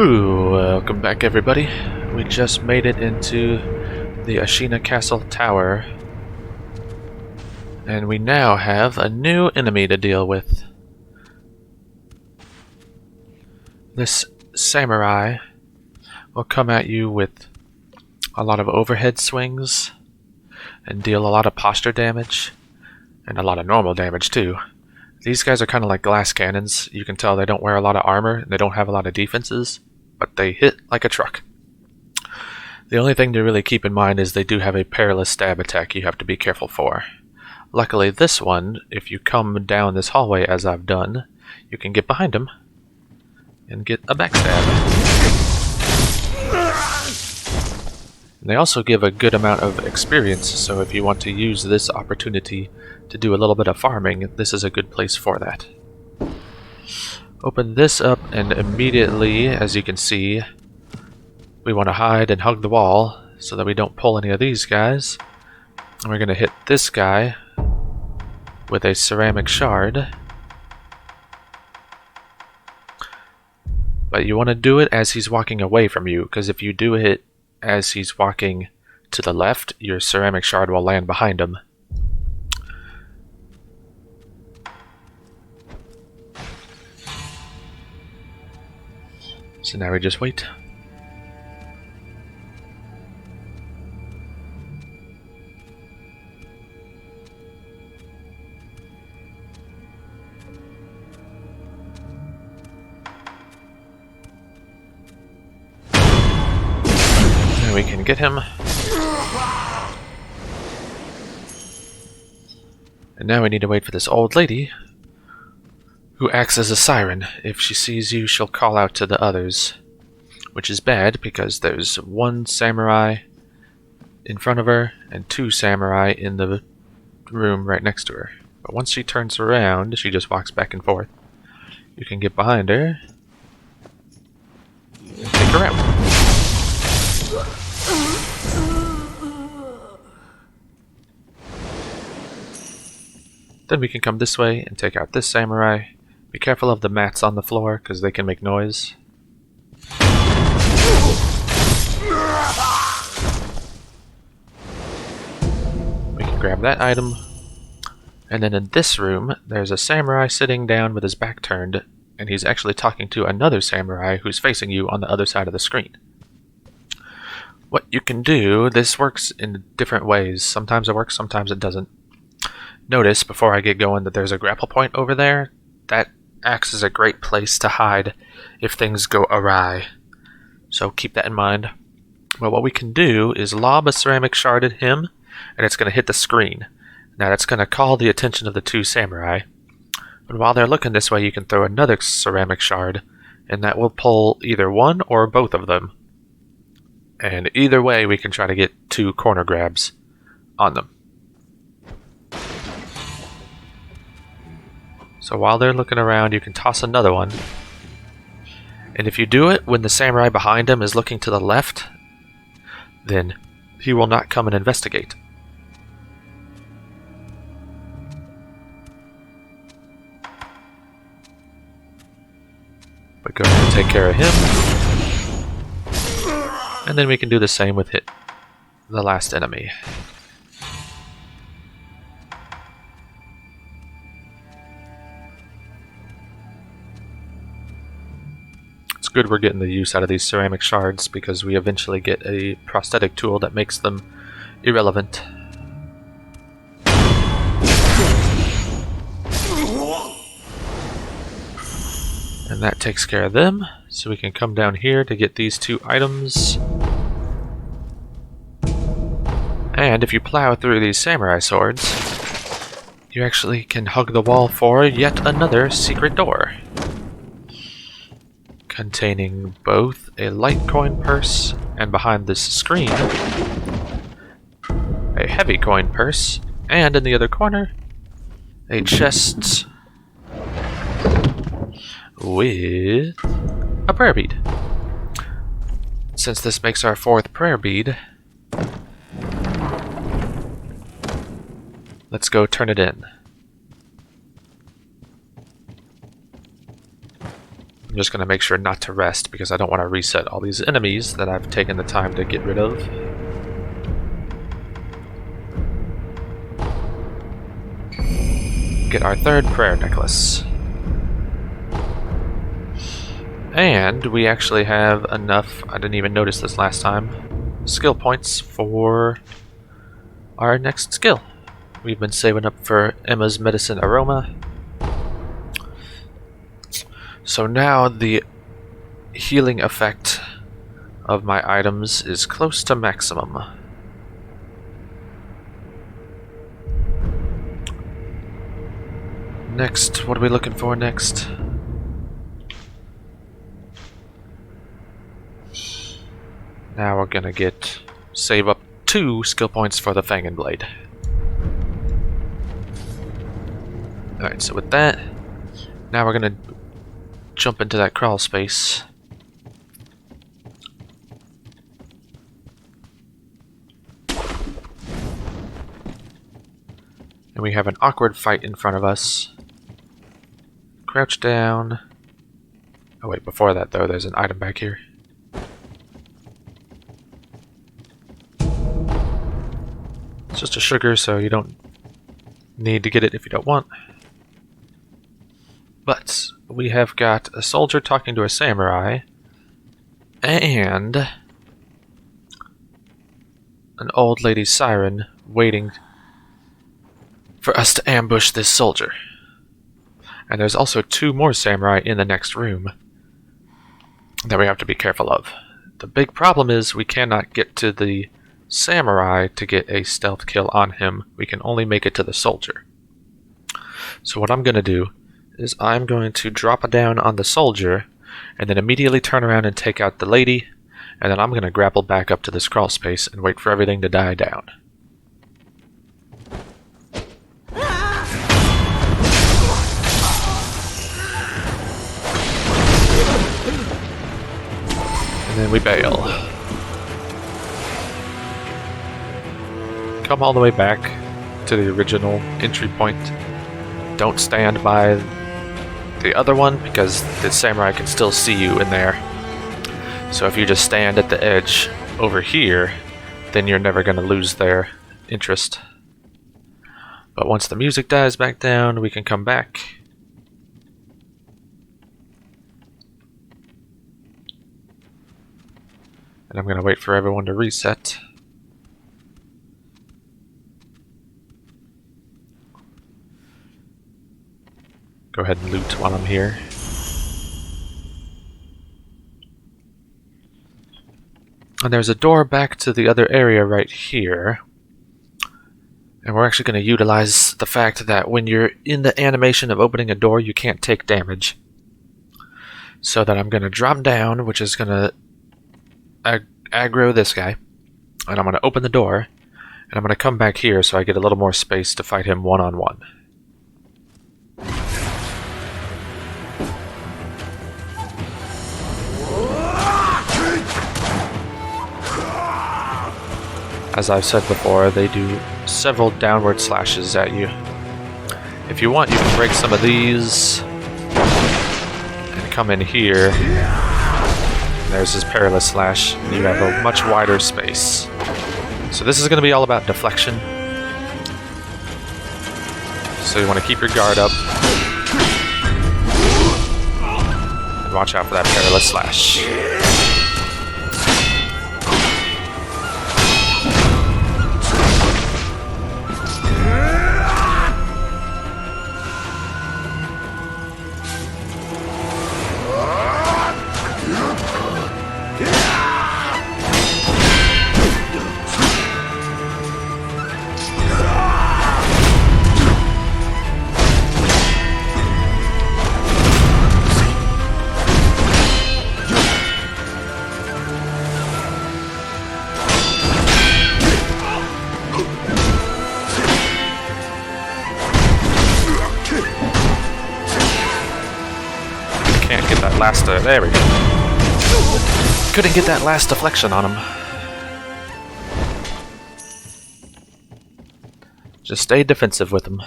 Ooh, welcome back everybody. We just made it into the Ashina Castle Tower. And we now have a new enemy to deal with. This samurai will come at you with a lot of overhead swings and deal a lot of posture damage and a lot of normal damage too. These guys are kind of like glass cannons. You can tell they don't wear a lot of armor and they don't have a lot of defenses, but they hit like a truck. The only thing to really keep in mind is they do have a perilous stab attack you have to be careful for. Luckily this one, if you come down this hallway as I've done, you can get behind him and get a backstab. And they also give a good amount of experience, so if you want to use this opportunity to do a little bit of farming, this is a good place for that. Open this up and immediately, as you can see, we want to hide and hug the wall so that we don't pull any of these guys. And we're going to hit this guy with a ceramic shard. But you want to do it as he's walking away from you, because if you do it as he's walking to the left, your ceramic shard will land behind him. So now we just wait. And we can get him. And now we need to wait for this old lady who acts as a siren. If she sees you, she'll call out to the others, which is bad because there's one samurai in front of her and two samurai in the room right next to her. But once she turns around, she just walks back and forth. You can get behind her and take her out. Then we can come this way and take out this samurai. Be careful of the mats on the floor, because they can make noise. We can grab that item. And then in this room, there's a samurai sitting down with his back turned, and he's actually talking to another samurai who's facing you on the other side of the screen. What you can do, this works in different ways. Sometimes it works, sometimes it doesn't. Notice, before I get going, that there's a grapple point over there. That acts as a great place to hide if things go awry. So keep that in mind. Well, what we can do is lob a ceramic shard at him, and it's going to hit the screen. Now that's going to call the attention of the two samurai. And while they're looking this way, you can throw another ceramic shard, and that will pull either one or both of them. And either way, we can try to get two corner grabs on them. So while they're looking around, you can toss another one. And if you do it when the samurai behind him is looking to the left, then he will not come and investigate. But go ahead and take care of him. And then we can do the same with the last enemy. Good we're getting the use out of these ceramic shards, because we eventually get a prosthetic tool that makes them irrelevant. And that takes care of them, so we can come down here to get these two items. And if you plow through these samurai swords, you actually can hug the wall for yet another secret door, containing both a light coin purse and, behind this screen, a heavy coin purse, and in the other corner, a chest with a prayer bead. Since this makes our fourth prayer bead, let's go turn it in. I'm just going to make sure not to rest because I don't want to reset all these enemies that I've taken the time to get rid of. Get our third prayer necklace. And we actually have enough, I didn't even notice this last time, skill points for our next skill. We've been saving up for Emma's Medicine Aroma. So now the healing effect of my items is close to maximum. Next, what are we looking for next? Now we're gonna save up 2 skill points for the Fang and Blade. Alright, so with that, now we're gonna jump into that crawl space. And we have an awkward fight in front of us. Crouch down. Oh wait, before that though, there's an item back here. It's just a sugar, so you don't need to get it if you don't want. But we have got a soldier talking to a samurai, and an old lady siren waiting for us to ambush this soldier. And there's also 2 more samurai in the next room that we have to be careful of. The big problem is we cannot get to the samurai to get a stealth kill on him. We can only make it to the soldier. So what I'm going to do is I'm going to drop down on the soldier and then immediately turn around and take out the lady, and then I'm going to grapple back up to this crawl space and wait for everything to die down. And then we bail. Come all the way back to the original entry point. Don't stand by the other one because the samurai can still see you in there. So if you just stand at the edge over here, then you're never going to lose their interest. But once the music dies back down, we can come back. And I'm going to wait for everyone to reset. Go ahead and loot while I'm here. And there's a door back to the other area right here. And we're actually going to utilize the fact that when you're in the animation of opening a door, you can't take damage. So that I'm going to drop down, which is going to aggro this guy. And I'm going to open the door. And I'm going to come back here so I get a little more space to fight him one-on-one. As I've said before, they do several downward slashes at you. If you want, you can break some of these and come in here. There's his perilous slash, and you have a much wider space. So this is going to be all about deflection. So you want to keep your guard up. And watch out for that perilous slash. There we go. Couldn't get that last deflection on him. Just stay defensive with him.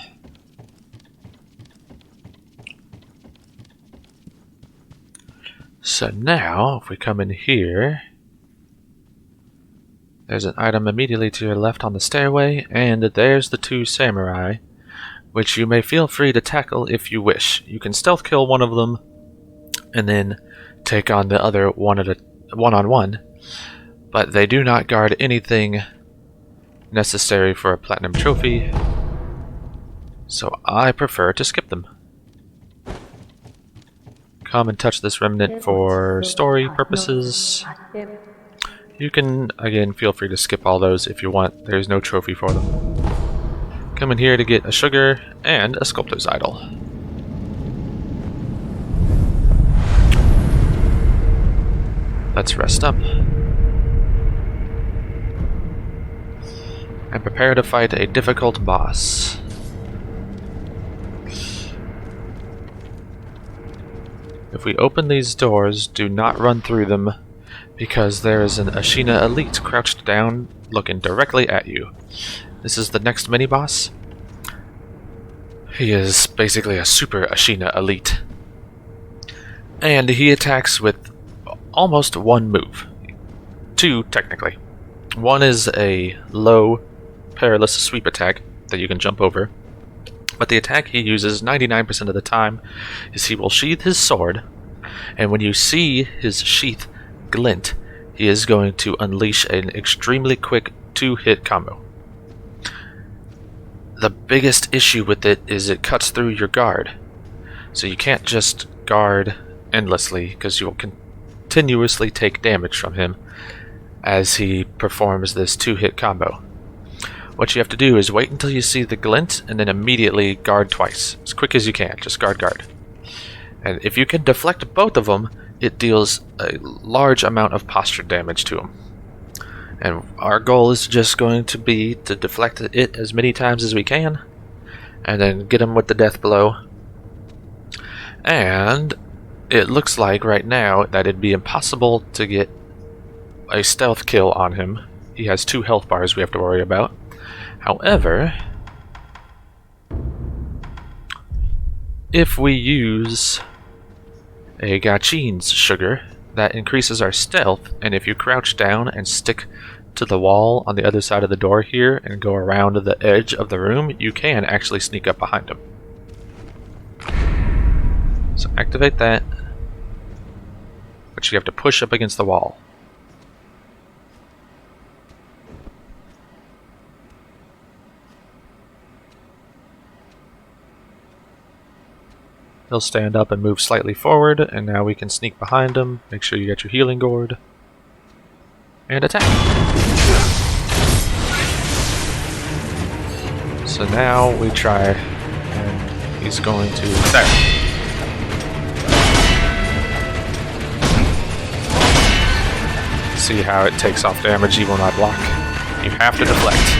So now, if we come in here, there's an item immediately to your left on the stairway, and there's the two samurai, which you may feel free to tackle if you wish. You can stealth kill one of them, and then take on the other one-on-one, but they do not guard anything necessary for a platinum trophy, so I prefer to skip them. Come and touch this remnant for story purposes. You can, again, feel free to skip all those if you want. There's no trophy for them. Come in here to get a sugar and a sculptor's idol. Let's rest up. And prepare to fight a difficult boss. If we open these doors, do not run through them, because there is an Ashina elite crouched down, looking directly at you. This is the next mini-boss. He is basically a super Ashina elite. And he attacks with almost one move. Two, technically. One is a low, perilous sweep attack that you can jump over. But the attack he uses 99% of the time is he will sheath his sword, and when you see his sheath glint, he is going to unleash an extremely quick 2-hit combo. The biggest issue with it is it cuts through your guard, so you can't just guard endlessly because you will continuously take damage from him as he performs this 2-hit combo. What you have to do is wait until you see the glint and then immediately guard twice. As quick as you can, just guard. And if you can deflect both of them, it deals a large amount of posture damage to him. And our goal is just going to be to deflect it as many times as we can, and then get him with the death blow. And it looks like right now that it'd be impossible to get a stealth kill on him. He has 2 health bars we have to worry about. However, if we use a Gachin's sugar, that increases our stealth, and if you crouch down and stick to the wall on the other side of the door here and go around the edge of the room, you can actually sneak up behind him. So activate that, but you have to push up against the wall. He'll stand up and move slightly forward, and now we can sneak behind him. Make sure you get your healing gourd. And attack! So now we try, and he's going to... There! See how it takes off damage even when I block? You have to deflect.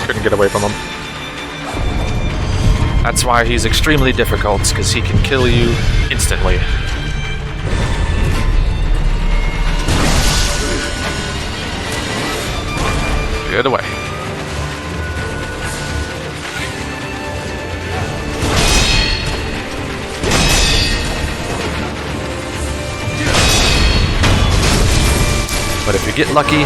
Couldn't get away from him. That's why he's extremely difficult, because he can kill you instantly. Get away. But if you get lucky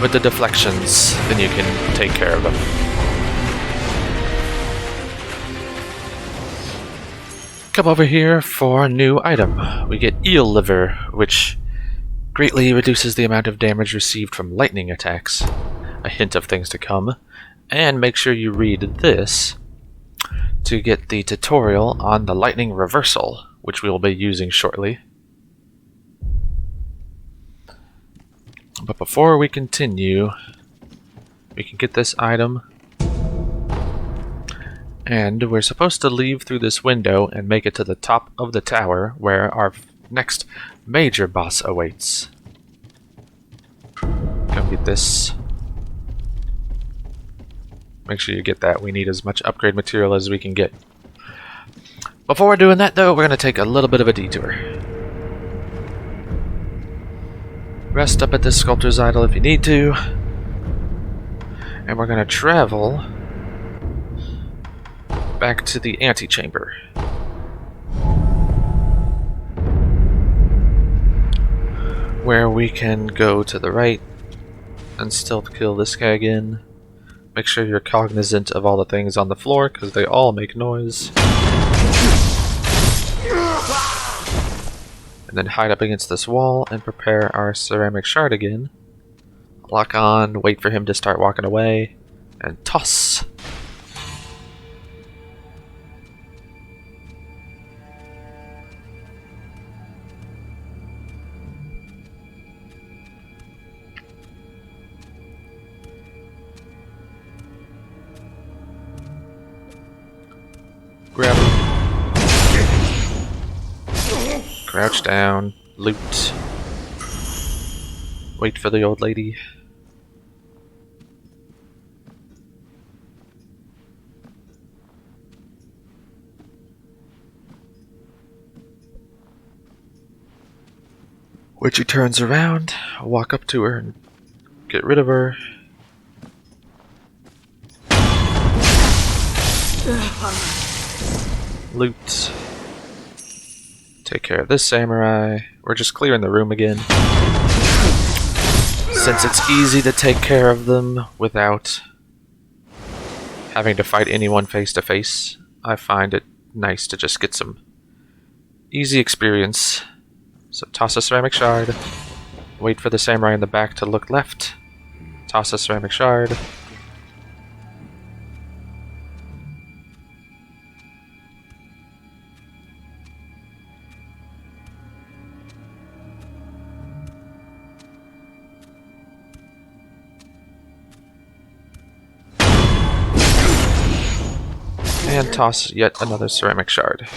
with the deflections, then you can take care of them. Come over here for a new item. We get eel liver, which greatly reduces the amount of damage received from lightning attacks. A hint of things to come. And make sure you read this to get the tutorial on the lightning reversal, which we will be using shortly. But before we continue, we can get this item, and we're supposed to leave through this window and make it to the top of the tower where our next major boss awaits. Come get this. Make sure you get that. We need as much upgrade material as we can get. Before we're doing that, though, we're going to take a little bit of a detour. Rest up at this sculptor's idol if you need to. And we're going to travel back to the antechamber. Where we can go to the right and stealth kill this guy again. Make sure you're cognizant of all the things on the floor, because they all make noise. And then hide up against this wall and prepare our ceramic shard again. Lock on, wait for him to start walking away, and toss. Grab him. Crouch down. Loot. Wait for the old lady. When she turns around, I'll walk up to her and get rid of her. Loot. Take care of this samurai. We're just clearing the room again. Since it's easy to take care of them without having to fight anyone face to face, I find it nice to just get some easy experience. So toss a ceramic shard. Wait for the samurai in the back to look left. Toss a ceramic shard. And toss yet another ceramic shard.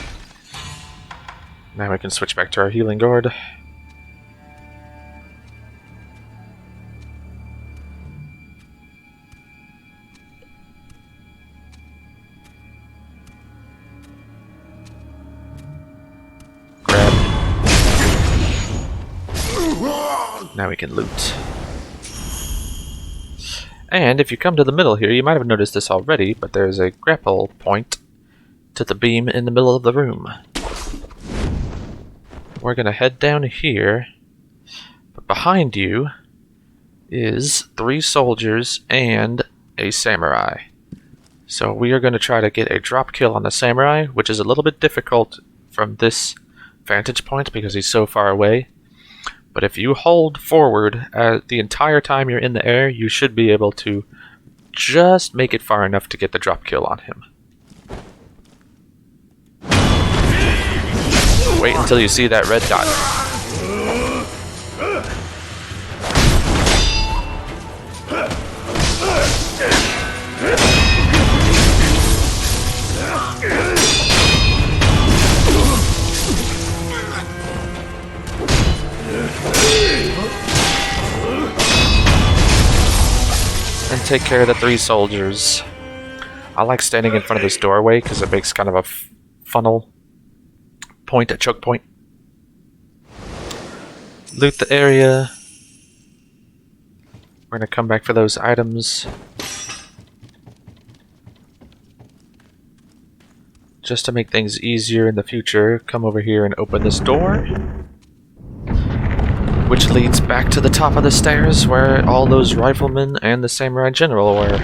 Now we can switch back to our healing gourd. Grab. Now we can loot. And if you come to the middle here, you might have noticed this already, but there's a grapple point to the beam in the middle of the room. We're going to head down here, but behind you is 3 soldiers and a samurai. So we are going to try to get a drop kill on the samurai, which is a little bit difficult from this vantage point because he's so far away. But if you hold forward the entire time you're in the air, you should be able to just make it far enough to get the drop kill on him. Wait until you see that red dot. And take care of the 3 soldiers. I like standing in front of this doorway because it makes kind of a funnel point, a choke point. Loot the area. We're going to come back for those items. Just to make things easier in the future, come over here and open this door, which leads back to the top of the stairs where all those riflemen and the samurai general were.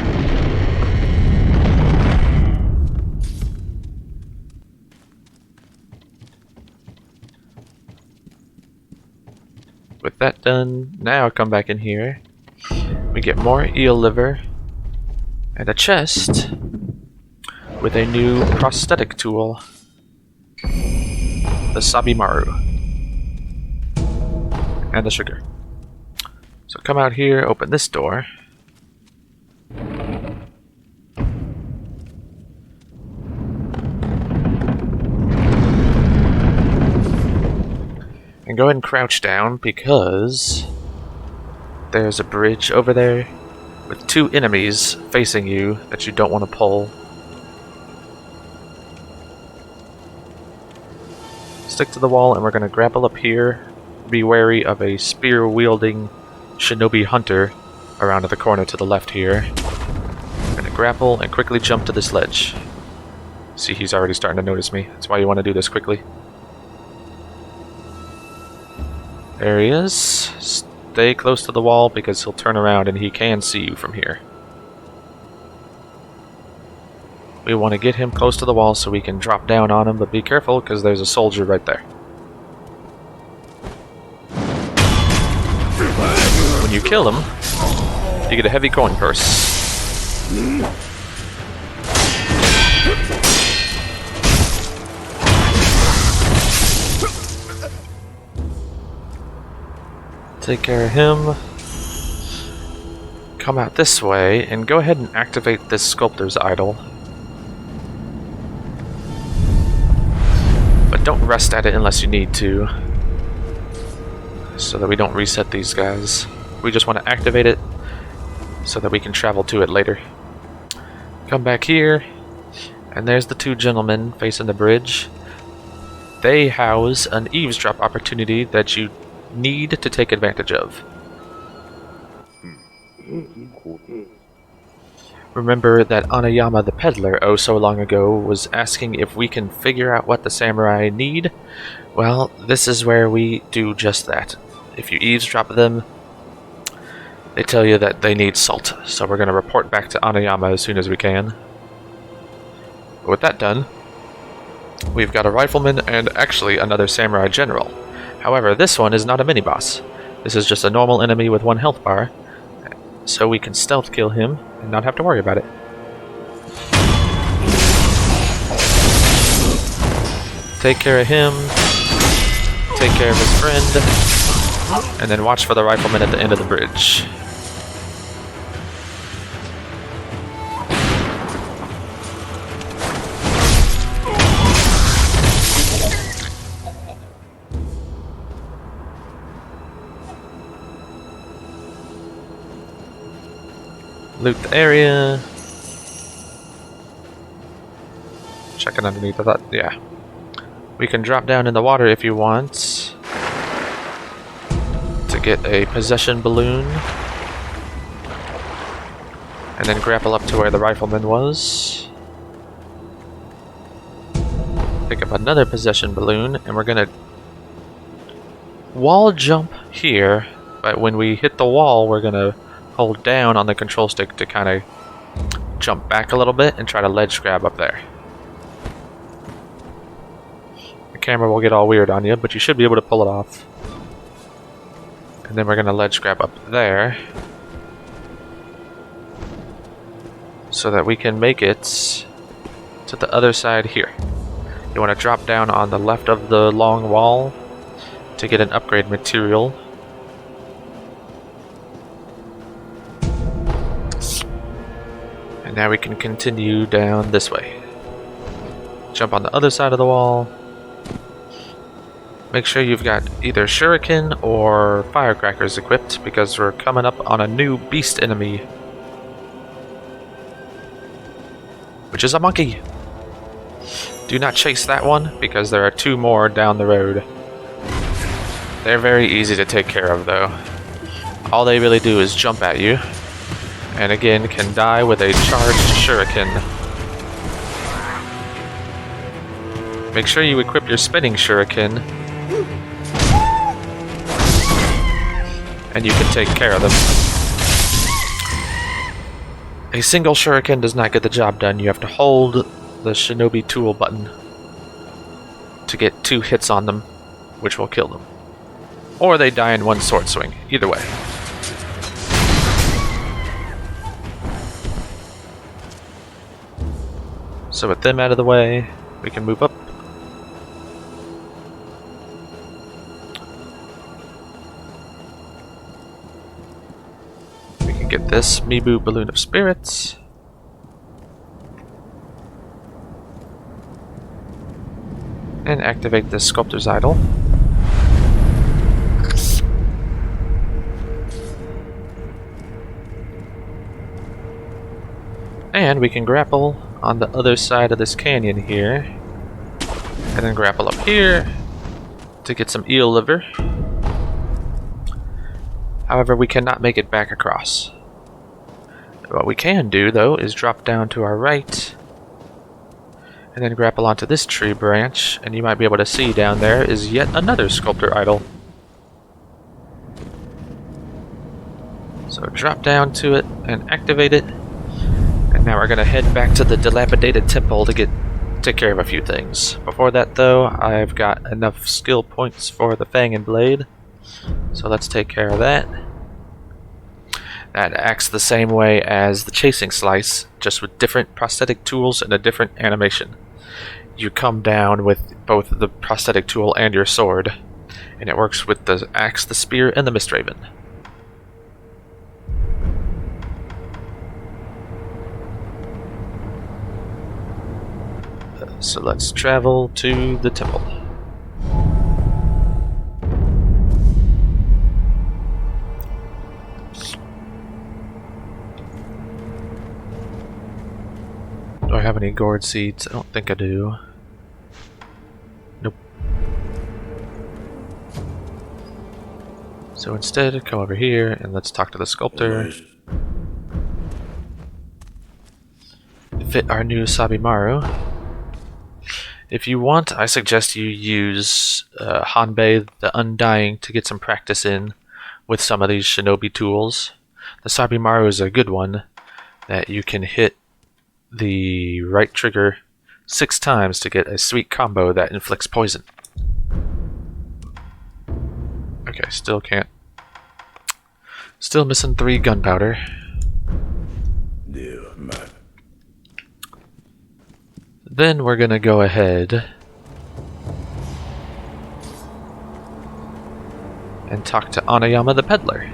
With that done, now come back in here. We get more eel liver and a chest with a new prosthetic tool, the Sabimaru, and the sugar. So come out here, open this door. And go ahead and crouch down because there's a bridge over there with 2 enemies facing you that you don't want to pull. Stick to the wall and we're going to grapple up here. Be wary of a spear-wielding shinobi hunter around to the corner to the left here. We're going to grapple and quickly jump to this ledge. See, he's already starting to notice me. That's why you want to do this quickly. There he is. Stay close to the wall because he'll turn around and he can see you from here. We want to get him close to the wall so we can drop down on him, but be careful because there's a soldier right there. When you kill him, you get a heavy coin purse. Take care of him. Come out this way and go ahead and activate this sculptor's idol. But don't rest at it unless you need to, so that we don't reset these guys. We just want to activate it so that we can travel to it later. Come back here, and there's the two gentlemen facing the bridge. They house an eavesdrop opportunity that you need to take advantage of. Remember that Anayama the peddler oh so long ago was asking if we can figure out what the samurai need? Well, this is where we do just that. If you eavesdrop them, they tell you that they need salt, so we're going to report back to Anayama as soon as we can. With that done, we've got a rifleman and actually another samurai general. However, this one is not a mini-boss. This is just a normal enemy with 1 health bar, so we can stealth kill him and not have to worry about it. Take care of him, take care of his friend, and then watch for the rifleman at the end of the bridge. Loot the area. Checking underneath, I thought, yeah. We can drop down in the water if you want to get a possession balloon. And then grapple up to where the rifleman was. Pick up another possession balloon, and we're gonna wall jump here, but when we hit the wall, we're gonna hold down on the control stick to kind of jump back a little bit and try to ledge grab up there. The camera will get all weird on you, but you should be able to pull it off. And then we're going to ledge grab up there so that we can make it to the other side here. You want to drop down on the left of the long wall to get an upgrade material. Now we can continue down this way. Jump on the other side of the wall. Make sure you've got either shuriken or firecrackers equipped because we're coming up on a new beast enemy, which is a monkey. Do not chase that one because there are 2 more down the road. They're very easy to take care of though. All they really do is jump at you. And again, can die with a charged shuriken. Make sure you equip your spinning shuriken, and you can take care of them. A single shuriken does not get the job done. You have to hold the shinobi tool button to get 2 hits on them, which will kill them. Or they die in 1 sword swing. Either way. So with them out of the way, we can move up. We can get this Mibu Balloon of Spirits. And activate this Sculptor's Idol. And we can grapple on the other side of this canyon here, and then grapple up here to get some eel liver. However, we cannot make it back across. What we can do though is drop down to our right, And then grapple onto this tree branch, and you might be able to see down there is yet another sculptor idol. So drop down to it and activate it. And now we're going to head back to the dilapidated temple to take care of a few things. Before that though, I've got enough skill points for the Fang and Blade. So let's take care of that. That acts the same way as the Chasing Slice, just with different prosthetic tools and a different animation. You come down with both the prosthetic tool and your sword, and it works with the axe, the spear, and the Mistraven. So let's travel to the temple. Do I have any gourd seeds? I don't think I do. Nope. So instead, come over here and let's talk to the sculptor. Fit our new Sabimaru. If you want, I suggest you use Hanbei the Undying to get some practice in with some of these shinobi tools. The Sabimaru is a good one that you can hit the right trigger 6 times to get a sweet combo that inflicts poison. Okay, still can't. Still missing 3 gunpowder. Then we're gonna go ahead and talk to Anayama the Peddler.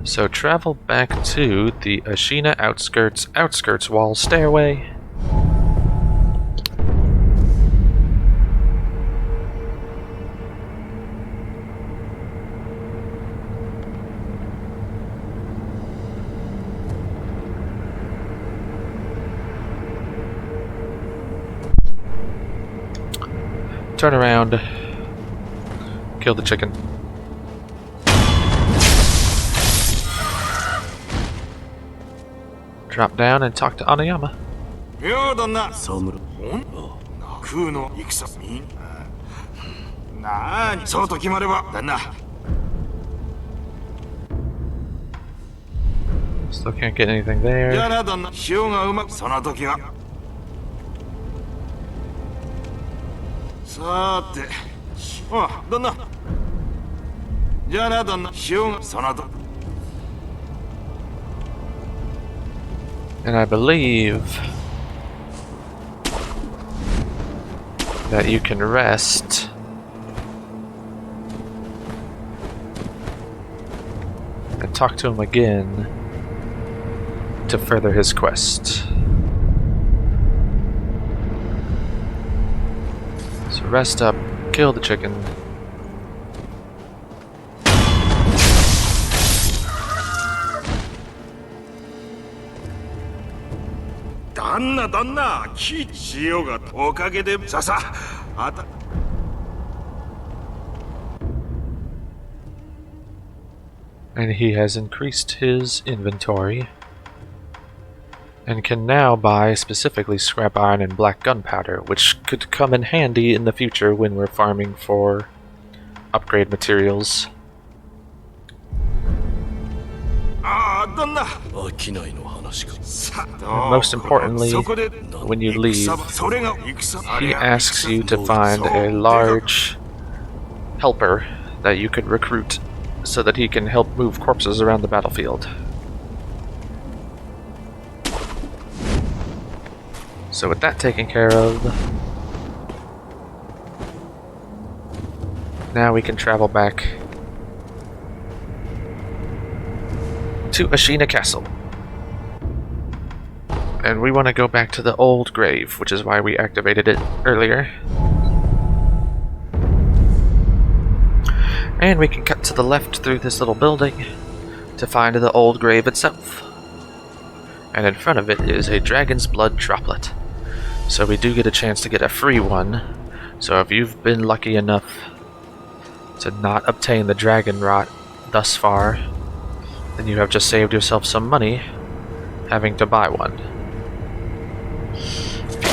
So travel back to the Ashina outskirts wall stairway. Turn around, kill the chicken. Drop down and talk to Anayama. Still can't get anything there. And I believe that you can rest and talk to him again to further his quest. So rest up, kill the chicken. And he has increased his inventory and can now buy specifically scrap iron and black gunpowder, which could come in handy in the future when we're farming for upgrade materials. And most importantly, when you leave, he asks you to find a large helper that you could recruit so that he can help move corpses around the battlefield. So with that taken care of, now we can travel back to Ashina Castle. And we want to go back to the old grave, which is why we activated it earlier. And we can cut to the left through this little building to find the old grave itself. And in front of it is a dragon's blood droplet. So we do get a chance to get a free one. So if you've been lucky enough to not obtain the dragon rot thus far, then you have just saved yourself some money having to buy one.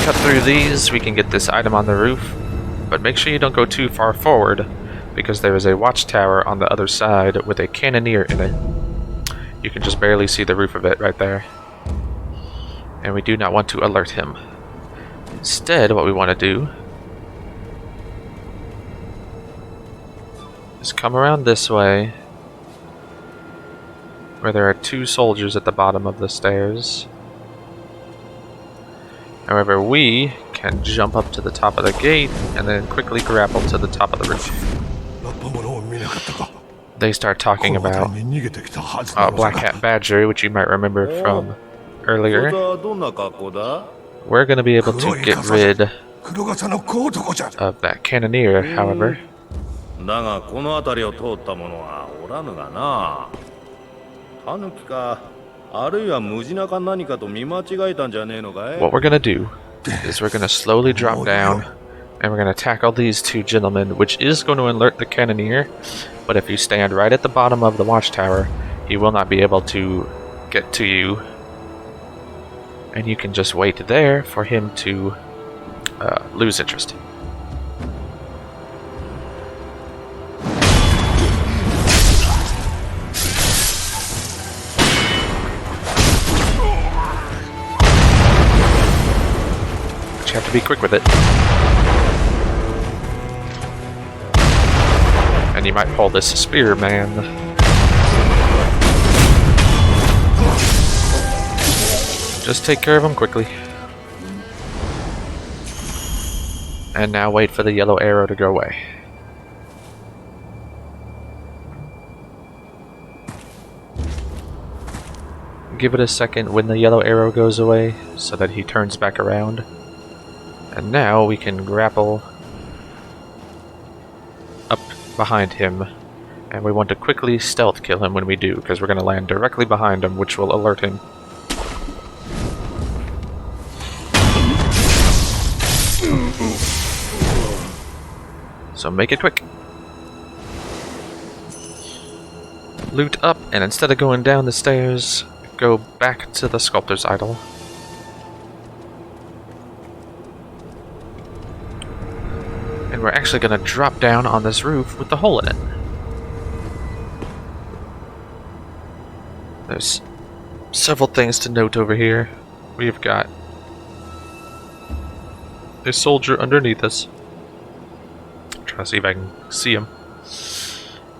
cut through these, we can get this item on the roof, but make sure you don't go too far forward, because there is a watchtower on the other side with a cannoneer in it. You can just barely see the roof of it right there. And we do not want to alert him. Instead, what we want to do is come around this way, where there are 2 soldiers at the bottom of the stairs. However, we can jump up to the top of the gate and then quickly grapple to the top of the roof. They start talking about Black Hat Badger, which you might remember from earlier. We're going to be able to get rid of that cannoneer, however. What we're going to do is we're going to slowly drop down and we're going to tackle these 2 gentlemen, which is going to alert the cannoneer, but if you stand right at the bottom of the watchtower, he will not be able to get to you, and you can just wait there for him to lose interest. Have to be quick with it. And you might pull this spearman. Just take care of him quickly. And now wait for the yellow arrow to go away. Give it a second when the yellow arrow goes away so that he turns back around. And now we can grapple up behind him, and we want to quickly stealth kill him when we do, because we're going to land directly behind him, which will alert him. So make it quick. Loot up, and instead of going down the stairs, go back to the sculptor's idol. And we're actually going to drop down on this roof with the hole in it. There's several things to note over here. We've got a soldier underneath us. I'm trying to see if I can see him.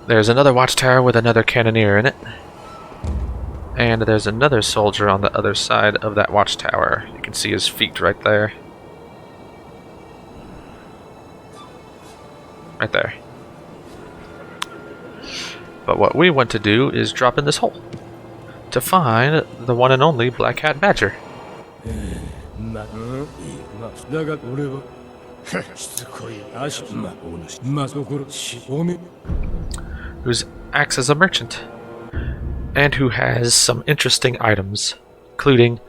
There's another watchtower with another cannoneer in it. And there's another soldier on the other side of that watchtower. You can see his feet right there. Right there. But what we want to do is drop in this hole to find the one and only Black Hat Badger, who acts as a merchant and who has some interesting items, including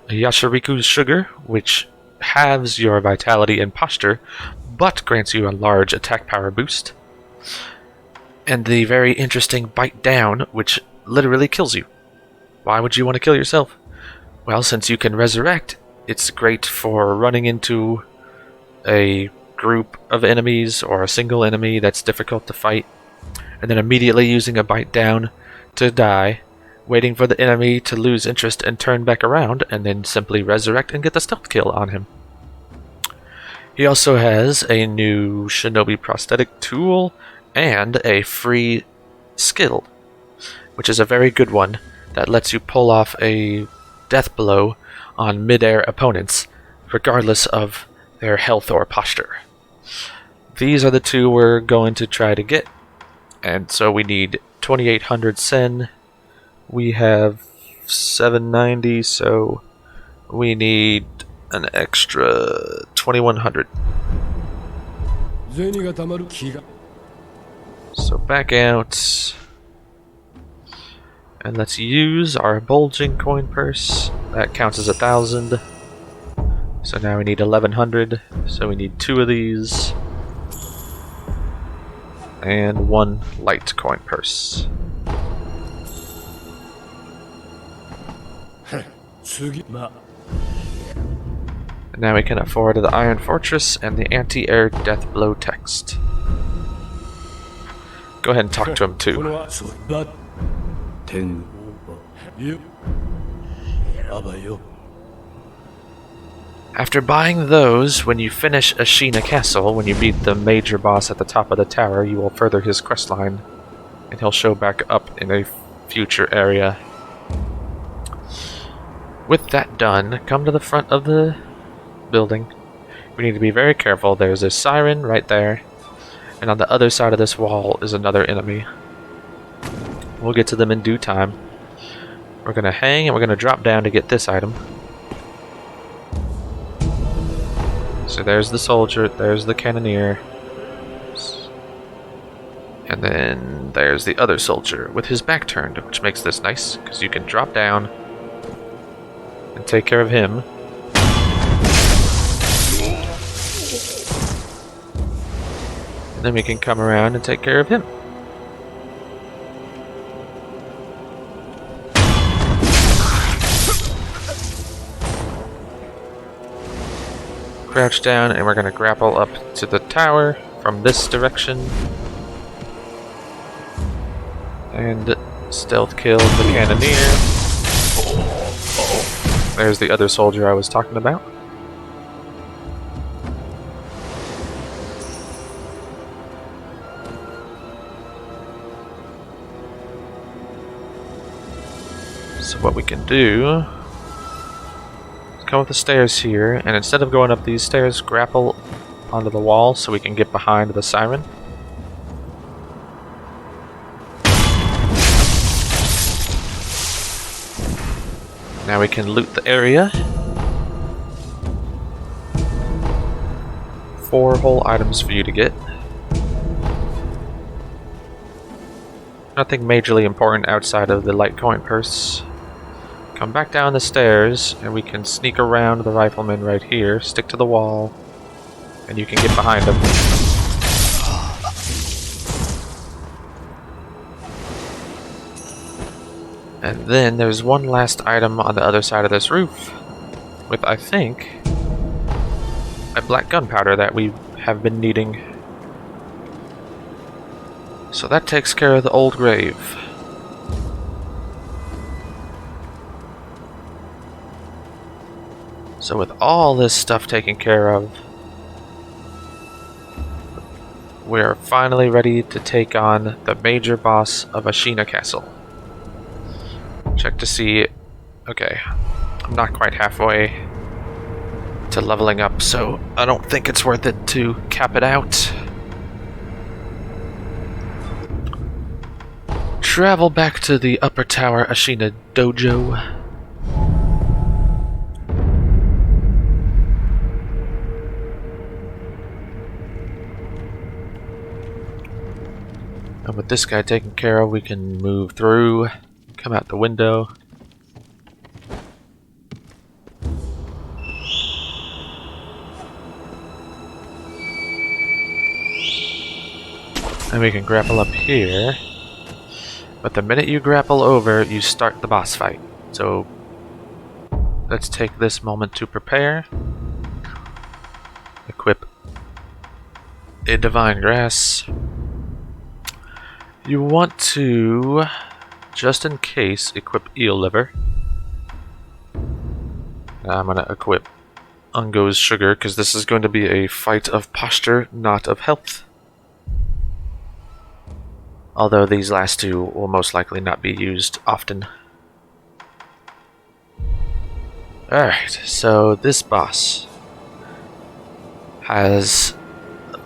a Yashiriku's sugar, which halves your vitality and posture, but grants you a large attack power boost. And the very interesting Bite Down, which literally kills you. Why would you want to kill yourself? Well, since you can resurrect, it's great for running into a group of enemies or a single enemy that's difficult to fight, and then immediately using a Bite Down to die, waiting for the enemy to lose interest and turn back around, and then simply resurrect and get the stealth kill on him. He also has a new Shinobi prosthetic tool and a free skill, which is a very good one that lets you pull off a death blow on mid-air opponents, regardless of their health or posture. These are the 2 we're going to try to get, and so we need 2800 sen. We have 790, so we need an extra 2100. So back out, and let's use our bulging coin purse. That counts as 1,000. So now we need 1,100. So we need 2 of these and 1 light coin purse. Now we can afford the Iron Fortress and the anti-air death blow text. Go ahead and talk to him too. After buying those, when you finish Ashina Castle, when you beat the major boss at the top of the tower, you will further his questline, and he'll show back up in a future area. With that done, come to the front of the building. We need to be very careful. There's a siren right there, and on the other side of this wall is another enemy. We'll get to them in due time. We're gonna hang and we're gonna drop down to get this item. So there's the soldier, there's the cannoneer, and then there's the other soldier with his back turned, which makes this nice, because you can drop down and take care of him. And then we can come around and take care of him. Crouch down, and we're going to grapple up to the tower from this direction. And stealth kill the cannoneer. There's the other soldier I was talking about. So what we can do, come up the stairs here, and instead of going up these stairs, grapple onto the wall so we can get behind the siren. Now we can loot the area. 4 whole items for you to get. Nothing majorly important outside of the Litecoin purse. Come back down the stairs, and we can sneak around the rifleman right here, stick to the wall, and you can get behind him. And then there's one last item on the other side of this roof, with, I think, a black gunpowder that we have been needing. So that takes care of the old grave. So with all this stuff taken care of, we're finally ready to take on the major boss of Ashina Castle. Check to see... Okay, I'm not quite halfway to leveling up, so I don't think it's worth it to cap it out. Travel back to the upper tower Ashina Dojo. And with this guy taken care of, we can move through, come out the window. And we can grapple up here. But the minute you grapple over, you start the boss fight. So let's take this moment to prepare. Equip a Divine Grass. You want to, just in case, equip Eel Liver. I'm going to equip Ungo's Sugar, because this is going to be a fight of posture, not of health. Although these last two will most likely not be used often. Alright, so this boss has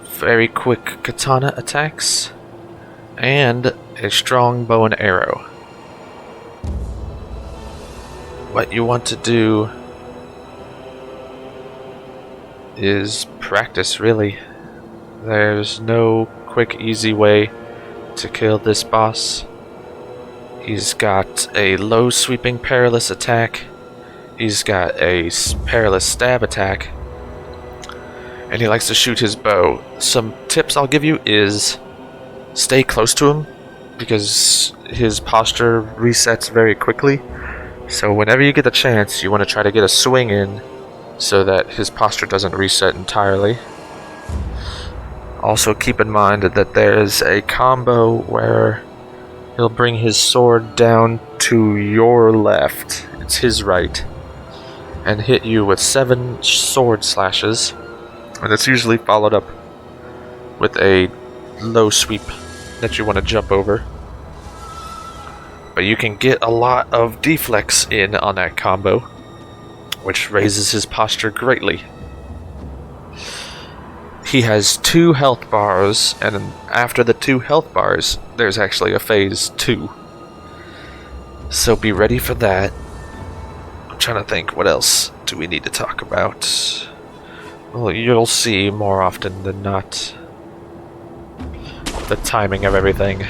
very quick katana attacks and a strong bow and arrow. What you want to do is practice, really. There's no quick, easy way to kill this boss. He's got a low sweeping perilous attack. He's got a perilous stab attack. And he likes to shoot his bow. Some tips I'll give you is stay close to him, because his posture resets very quickly. So whenever you get the chance, you want to try to get a swing in so that his posture doesn't reset entirely. Also keep in mind that there's a combo where he'll bring his sword down to your left, it's his right, and hit you with 7 sword slashes, and it's usually followed up with a low sweep that you want to jump over. But you can get a lot of deflex in on that combo, which raises his posture greatly. He has 2 health bars, and after the 2 health bars, there's actually a phase 2. So be ready for that. I'm trying to think, what else do we need to talk about? Well, you'll see more often than not the timing of everything.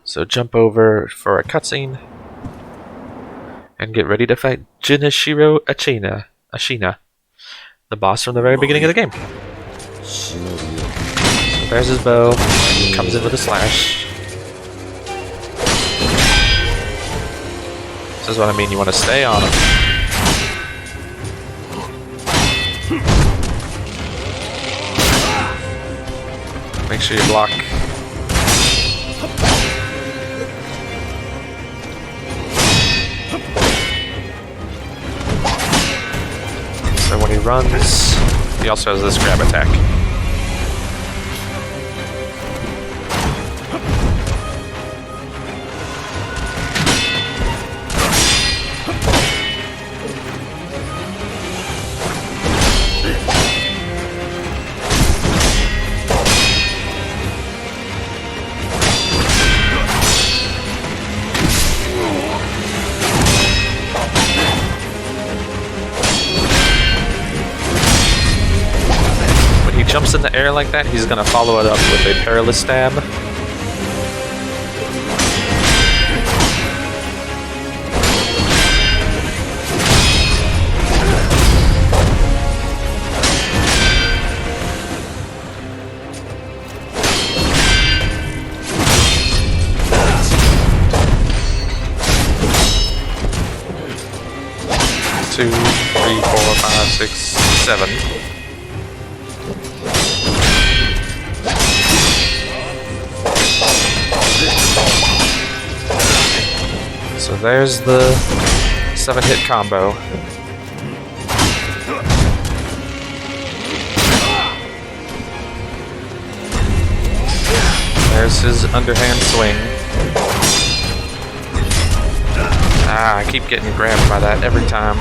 So jump over for a cutscene and get ready to fight Genichiro Ashina, the boss from the very beginning of the game. So there's his bow, he comes in with a slash. This is what I mean, you want to stay on him. Make sure you block. So when he runs, he also has this grab attack. Jumps in the air like that, he's gonna follow it up with a perilous stab. Two, three, 4, 5, 6, 7. So there's the 7-hit combo. There's his underhand swing. Ah, I keep getting grabbed by that every time.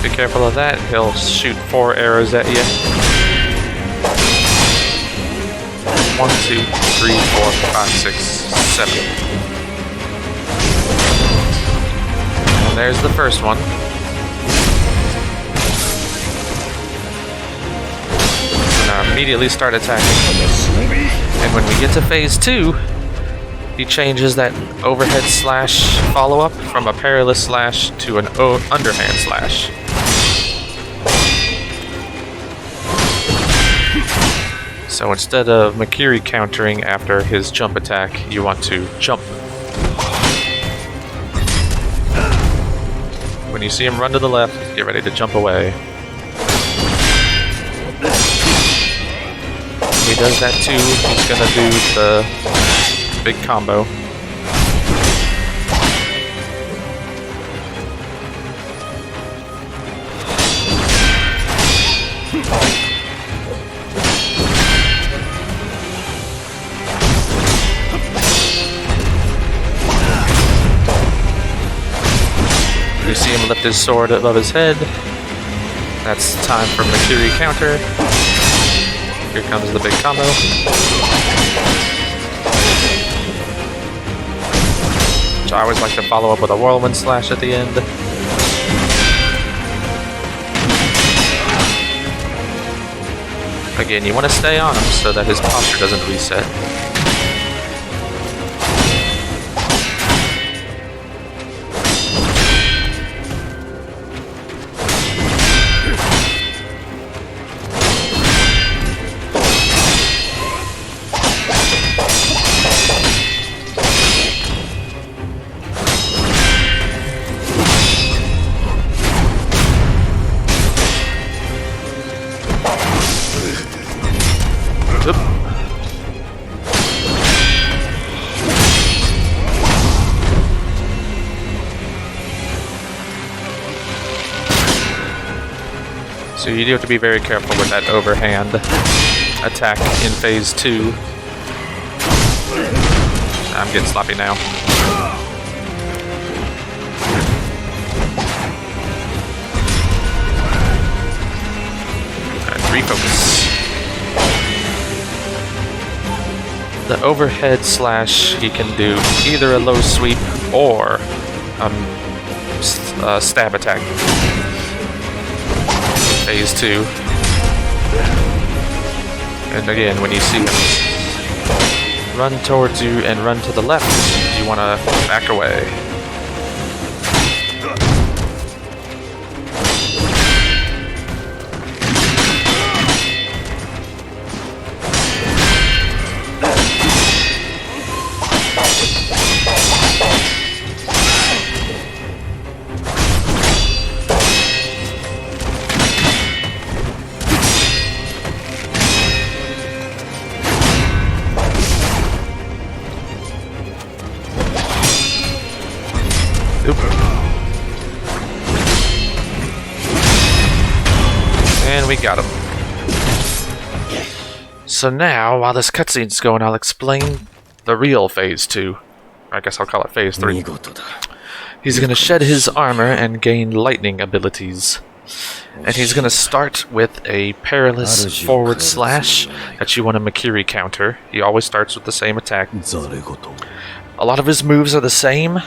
Be careful of that, he'll shoot 4 arrows at you. 1, 2, 3, 4, 5, 6, 7. And there's the first one. So now immediately start attacking. And when we get to phase 2, he changes that overhead slash follow-up from a perilous slash to an underhand slash. So instead of Makiri countering after his jump attack, you want to jump. When you see him run to the left, get ready to jump away. When he does that too, he's gonna do the big combo. You see him lift his sword above his head. That's time for Makiri counter. Here comes the big combo. Which I always like to follow up with a whirlwind slash at the end. Again, you want to stay on him so that his posture doesn't reset. So you do have to be very careful with that overhand attack in phase 2. I'm getting sloppy now. Refocus. The overhead slash, he can do either a low sweep or stab attack. Phase 2. And again, when you see him run towards you and run to the left, you want to back away. And we got him. So now, while this cutscene's going, I'll explain the real phase 2. I guess I'll call it phase 3. He's going to shed his armor and gain lightning abilities. And he's going to start with a perilous forward slash that you want to Makiri counter. He always starts with the same attack. A lot of his moves are the same.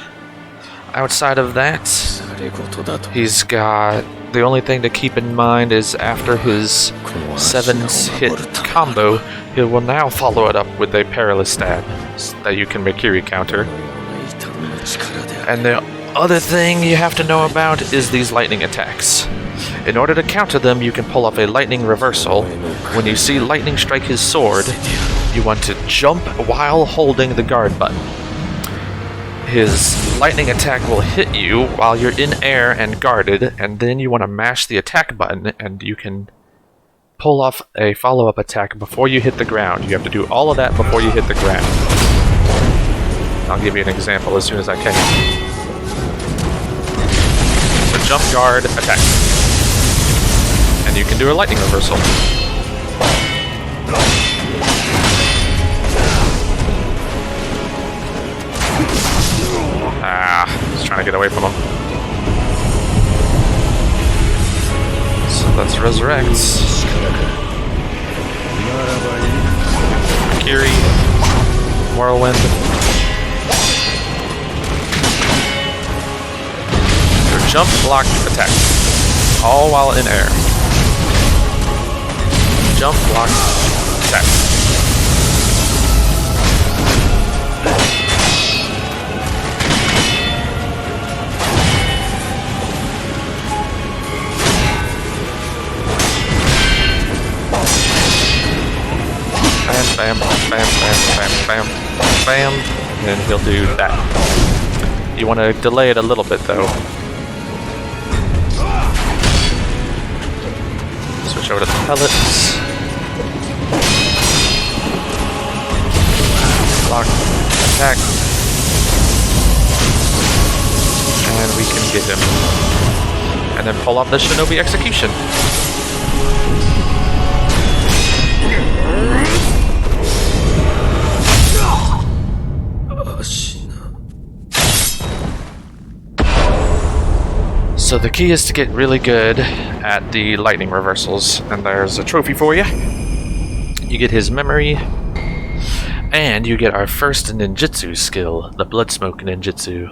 Outside of that, he's got... The only thing to keep in mind is after his 7-hit combo, he will now follow it up with a perilous stab that you can Makiri counter. And the other thing you have to know about is these lightning attacks. In order to counter them, you can pull off a lightning reversal. When you see lightning strike his sword, you want to jump while holding the guard button. His lightning attack will hit you while you're in air and guarded, and then you want to mash the attack button, and you can pull off a follow-up attack before you hit the ground. You have to do all of that before you hit the ground. I'll give you an example as soon as I can. So jump, guard, attack. And you can do a lightning reversal. Just trying to get away from him. So let's resurrect. Makiri, Whirlwind. Your jump, block, attack. All while in air. Jump, block, attack. Bam, bam, bam, bam, bam, bam, and then he'll do that. You want to delay it a little bit though. Switch over to the pellets. Block, attack. And we can get him. And then pull off the Shinobi Execution. So the key is to get really good at the lightning reversals, and there's a trophy for you. You get his memory, and you get our first ninjutsu skill, the Bloodsmoke ninjutsu.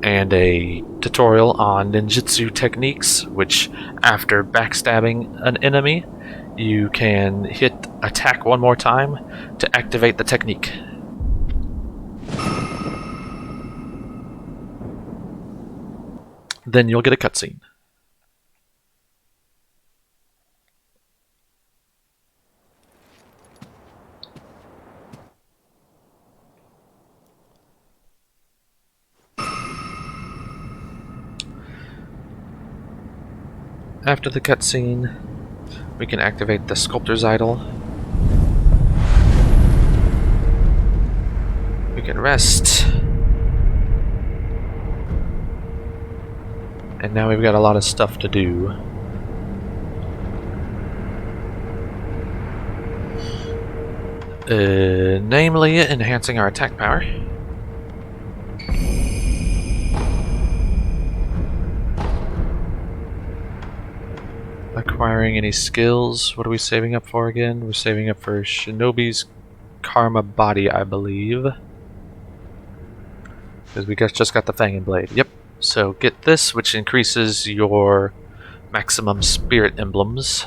And a tutorial on ninjutsu techniques, which after backstabbing an enemy, you can hit attack one more time to activate the technique. Then you'll get a cutscene. After the cutscene, we can activate the Sculptor's Idol. We can rest. And now we've got a lot of stuff to do. Namely, enhancing our attack power. Acquiring any skills. What are we saving up for again? We're saving up for Shinobi's Karma Body, I believe. Because we just got the Fang and Blade. Yep. So get this, which increases your maximum spirit emblems.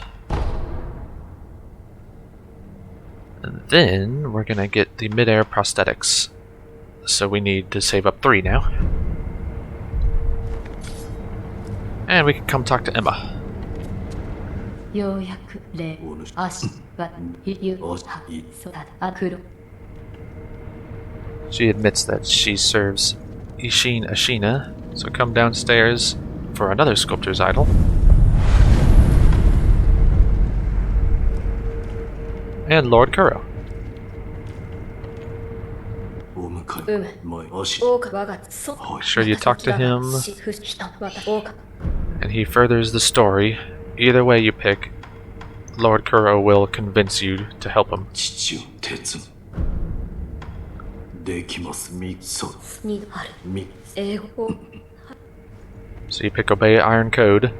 And then we're gonna get the mid-air prosthetics. So we need to save up 3 now. And we can come talk to Emma. She admits that she serves Ashina, so come downstairs for another sculptor's idol. And Lord Kuro. Sure you talk to him, and he furthers the story. Either way you pick, Lord Kuro will convince you to help him. So you pick Obey Iron Code.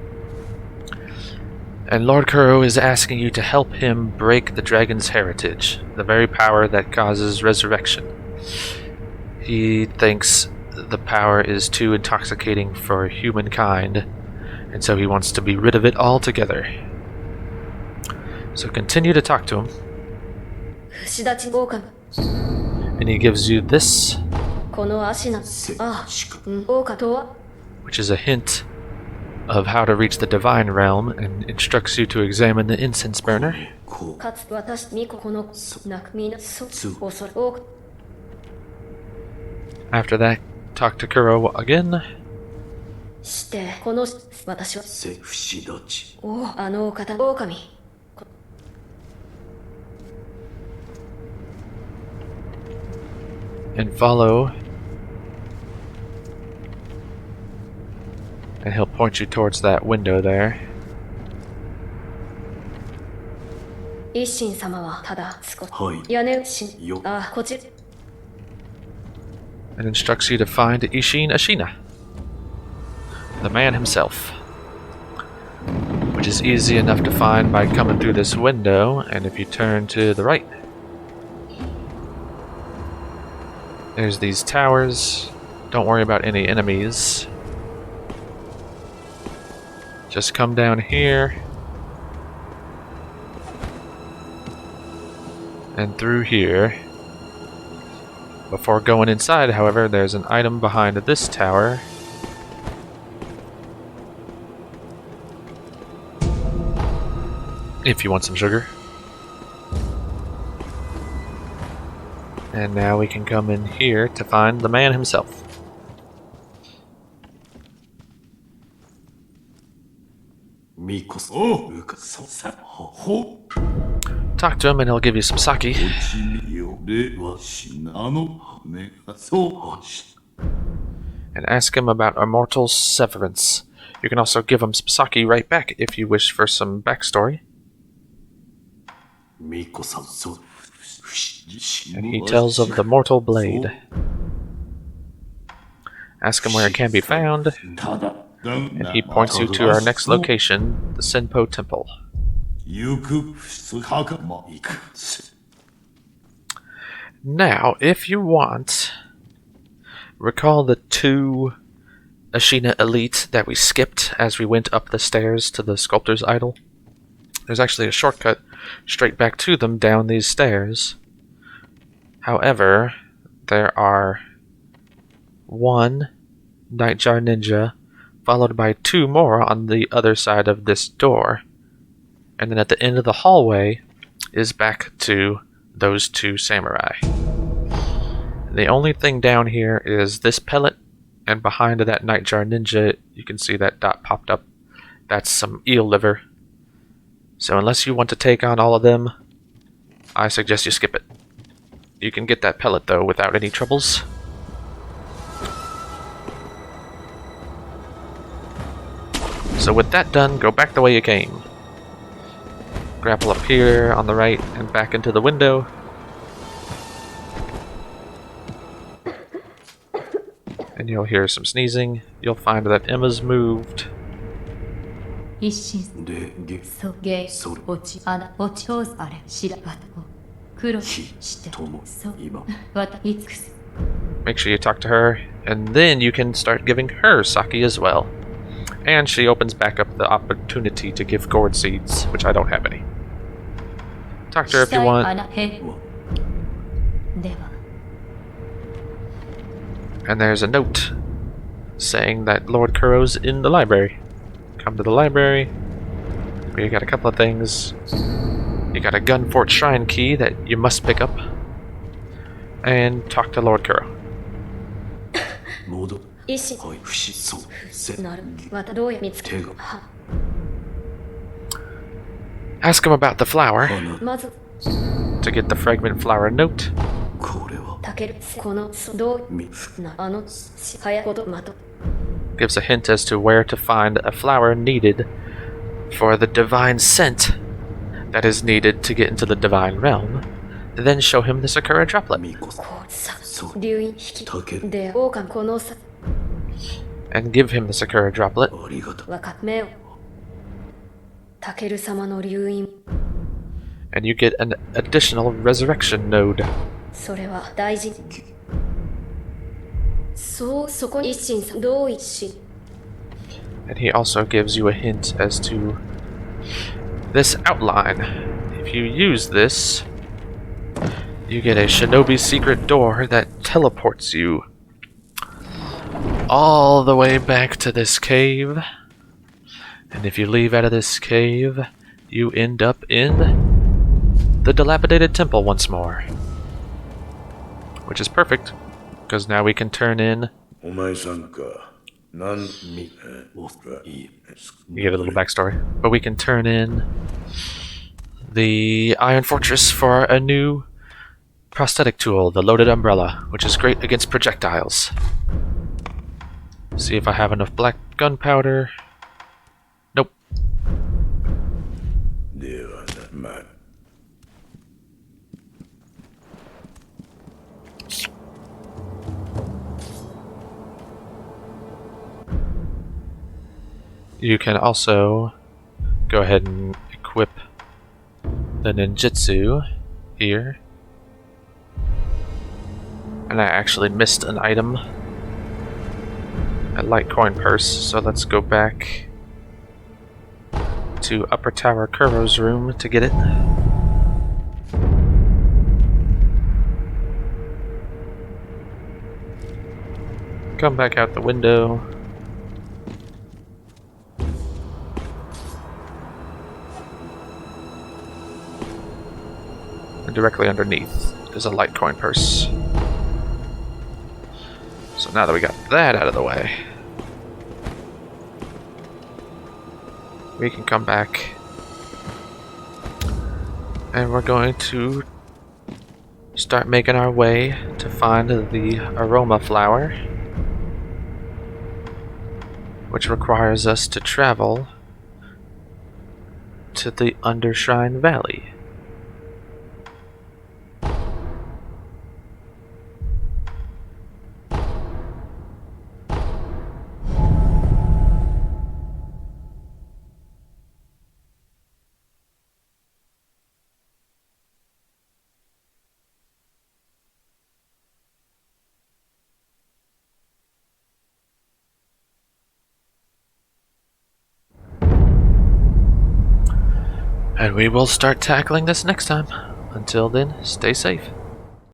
And Lord Kuro is asking you to help him break the dragon's heritage, the very power that causes resurrection. He thinks the power is too intoxicating for humankind, and so he wants to be rid of it altogether. So continue to talk to him. And he gives you this, which is a hint of how to reach the divine realm, and instructs you to examine the incense burner. After that, talk to Kuro again. And follow. And he'll point you towards that window there. And instructs you to find Ashina, the man himself. Which is easy enough to find by coming through this window, and if you turn to the right, there's these towers. Don't worry about any enemies. Just come down here. And through here. Before going inside, however, there's an item behind this tower. If you want some sugar. And now we can come in here to find the man himself. Talk to him and he'll give you some sake. And ask him about Immortal Severance. You can also give him some sake right back if you wish for some backstory. And he tells of the Mortal Blade. Ask him where it can be found, and he points you to our next location, the Senpo Temple. Now, if you want, recall the 2 Ashina Elite that we skipped as we went up the stairs to the Sculptor's Idol. There's actually a shortcut straight back to them down these stairs. However, there are 1 Nightjar Ninja, followed by 2 more on the other side of this door. And then at the end of the hallway is back to those 2 samurai. The only thing down here is this pellet, and behind that Nightjar Ninja, you can see that dot popped up. That's some eel liver. So unless you want to take on all of them, I suggest you skip it. You can get that pellet though without any troubles. So with that done, go back the way you came. Grapple up here on the right and back into the window. And you'll hear some sneezing. You'll find that Emma's moved. Make sure you talk to her, and then you can start giving her sake as well. And she opens back up the opportunity to give gourd seeds, which I don't have any. Talk to her if you want. And there's a note saying that Lord Kuro's in the library. Come to the library. We got a couple of things. You got a Gunfort Shrine key that you must pick up. And talk to Lord Kuro. Ask him about the flower. To get the fragment flower note. Gives a hint as to where to find a flower needed for the divine scent that is needed to get into the divine realm. Then show him the Sakura droplet. And give him the Sakura droplet. And you get an additional resurrection node. And he also gives you a hint as to this outline. If you use this, you get a shinobi secret door that teleports you all the way back to this cave. And if you leave out of this cave, you end up in the dilapidated temple once more. Which is perfect, because now we can turn in... You get a little backstory. But we can turn in the Iron Fortress for a new prosthetic tool, the Loaded Umbrella, which is great against projectiles. See if I have enough black gunpowder. Nope. You can also go ahead and equip the ninjutsu here. And I actually missed an item. A light coin purse, so let's go back to Upper Tower Kuro's room to get it. Come back out the window. And directly underneath is a light coin purse. So now that we got that out of the way, we can come back and we're going to start making our way to find the aroma flower, which requires us to travel to the Undershrine Valley. And we will start tackling this next time. Until then, stay safe.